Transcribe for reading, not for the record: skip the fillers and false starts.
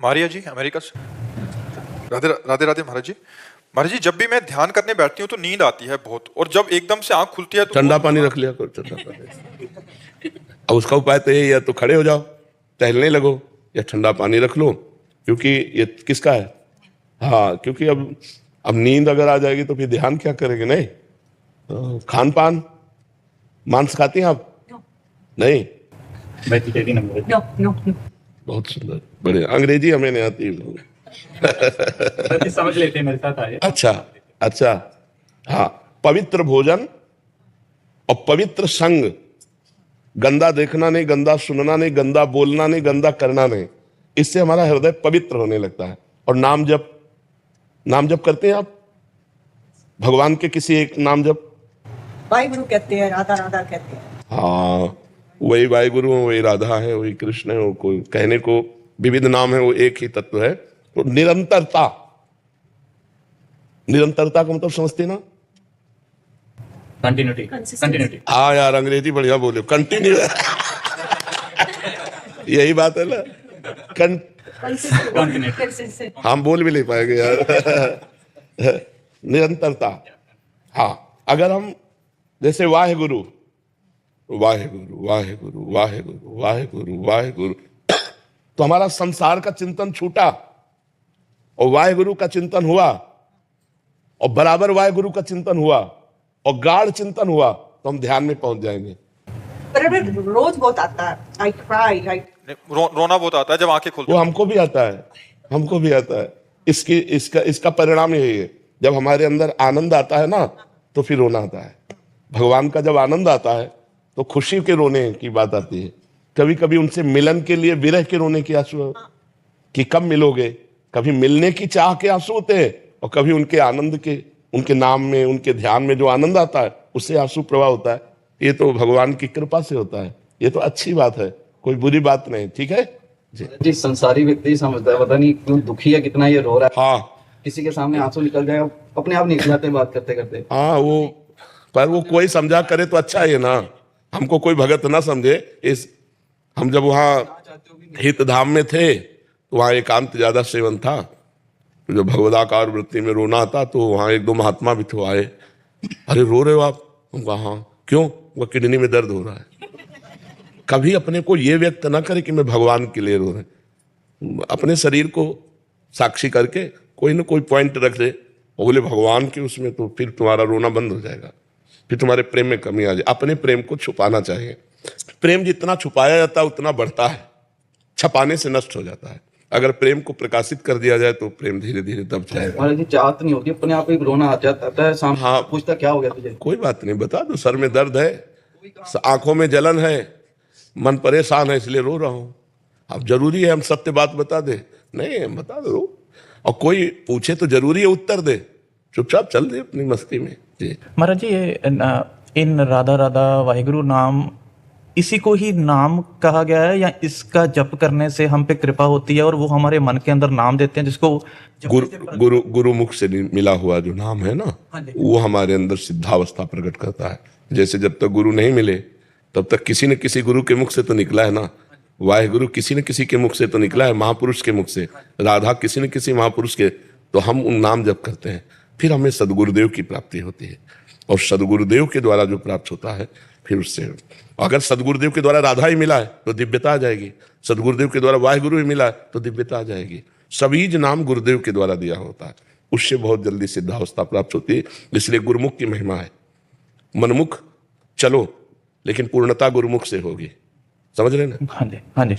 मारिया जी America से। राधे राधे राधे महाराज जी। महाराज जी, जब भी मैं ध्यान करने बैठती हूँ तो नींद आती है बहुत, और जब एकदम से आंख खुलती है तो ठंडा पानी रख लिया करो, ठंडा पानी। अब उसका उपाय तो यही है, तो खड़े हो जाओ, टहलने लगो, या ठंडा पानी रख लो, क्योंकि ये किसका है। हाँ, क्योंकि अब नींद अगर आ जाएगी तो फिर ध्यान क्या करेंगे। नहीं, तो खान पान, मांस खाती हैं आप? नहीं, बहुत सुंदर, बड़े। अंग्रेजी हमें नहीं आती। समझ लेते हैं, मेरे साथ आए। अच्छा अच्छा, हाँ। पवित्र भोजन और पवित्र संग, गंदा देखना नहीं, गंदा सुनना नहीं, गंदा बोलना नहीं, गंदा करना नहीं, इससे हमारा हृदय पवित्र होने लगता है। और नाम जप, नाम जप करते हैं आप भगवान के किसी एक नाम जप? वाहिगुरु कहते हैं, राधा राधा कहते हैं। हाँ, वही वाहिगुरु है, वही राधा है, वही कृष्ण है। वो कोई कहने को विविध नाम है, वो एक ही तत्व है। तो निरंतरता, निरंतरता का मतलब समझते ना? Continuity, continuity. हाँ यार, अंग्रेजी बढ़िया बोले, कंटिन्यू। यही बात है ना, हम बोल भी नहीं पाएंगे यार। निरंतरता। हाँ, अगर हम जैसे वाहेगुरु वाहेगुरु वाहेगुरु वाहेगुरु वाहेगुरु वाहेगुरु, तो हमारा संसार का चिंतन छूटा और वाहेगुरु का चिंतन हुआ, और बराबर वाहेगुरु का चिंतन हुआ और गाढ़ चिंतन हुआ, तो हम ध्यान में पहुंच जाएंगे। रोज बहुत आता है, I cry, रोना बहुत आता है जब आंखें खुलती वो हैं। हमको भी आता है, हमको भी आता है। इसका परिणाम यही है, जब हमारे अंदर आनंद आता है ना, तो फिर रोना आता है। भगवान का जब आनंद आता है तो खुशी के रोने की बात आती है। कभी कभी उनसे मिलन के लिए विरह के रोने की आंसू, कि कब मिलोगे। कभी मिलने की चाह के आंसू होते हैं, और कभी उनके आनंद के, उनके नाम में, उनके ध्यान में जो आनंद आता है, उससे आंसू प्रवाह होता है। ये तो भगवान की कृपा से होता है, ये तो अच्छी बात है, कोई बुरी बात नहीं। ठीक है जी, संसारी व्यक्ति समझता है, पता नहीं क्यों दुखी है, कितना ये रो रहा है। हाँ किसी के सामने आंसू निकल जाए, अपने आप निकल जाते हैं बात करते करते। हाँ, वो कोई समझा करे तो अच्छा है ना, हमको कोई भगत ना समझे। हम जब वहाँ हित धाम में थे तो वहाँ एकांत ज्यादा सेवन था, तो जब भगवदाकार वृत्ति में रोना था तो वहाँ एक दो महात्मा भी थे, आए, अरे रो रहे हो आप? हम कहा हाँ। क्यों? वो किडनी में दर्द हो रहा है। कभी अपने को ये व्यक्त ना करे कि मैं भगवान के लिए रो रहे, अपने शरीर को साक्षी करके कोई ना कोई पॉइंट रख दे, और बोले भगवान के उसमें, तो फिर तुम्हारा रोना बंद हो जाएगा, फिर तुम्हारे प्रेम में कमी आ जाए। अपने प्रेम को छुपाना चाहिए। प्रेम जितना छुपाया जाता है उतना बढ़ता है, छपाने से नष्ट हो जाता है। अगर प्रेम को प्रकाशित कर दिया जाए तो प्रेम धीरे धीरे दब जाएगा। महाराज जी, चाहत नहीं होती, अपने आप ही रोना आ जाता है सामने। हाँ, पूछता क्या हो गया तुझे? कोई बात नहीं, बता दो, सर में दर्द है, आंखों में जलन है, मन परेशान है, इसलिए रो रहा हूं। अब जरूरी है हम सत्य बात बता दे? नहीं, बता दो। और कोई पूछे तो जरूरी है उत्तर दे? चुपचाप चल दे अपनी मस्ती में। जी महाराज जी, ये इन राधा राधा वाहिगुरु नाम, इसी को ही नाम कहा गया है, या इसका जप करने से हम पे कृपा होती है और वो हमारे मन के अंदर नाम देते हैं, जिसको गुरु मुख से मिला हुआ जो नाम है ना, वो हमारे अंदर सिद्धावस्था प्रकट करता है। जैसे जब तक गुरु नहीं मिले तब तक किसी न किसी गुरु के मुख से तो निकला है ना, वाहेगुरु किसी न किसी के मुख से तो निकला है, महापुरुष के मुख से, राधा किसी न किसी महापुरुष के, तो हम उन नाम जप करते हैं, फिर हमें सदगुरुदेव की प्राप्ति होती है। और सदगुरुदेव के द्वारा जो प्राप्त होता है, फिर उससे, अगर सदगुरुदेव के द्वारा राधा ही मिला है तो दिव्यता आ जाएगी, सदगुरुदेव के द्वारा वाहेगुरु ही मिला है तो दिव्यता आ जाएगी। सबीज नाम गुरुदेव के द्वारा दिया होता है, उससे बहुत जल्दी सिद्धावस्था प्राप्त होती है। इसलिए गुरुमुख की महिमा है। मनमुख चलो, लेकिन पूर्णता गुरुमुख से होगी। समझ रहे ना? हाँ जी, हाँ जी।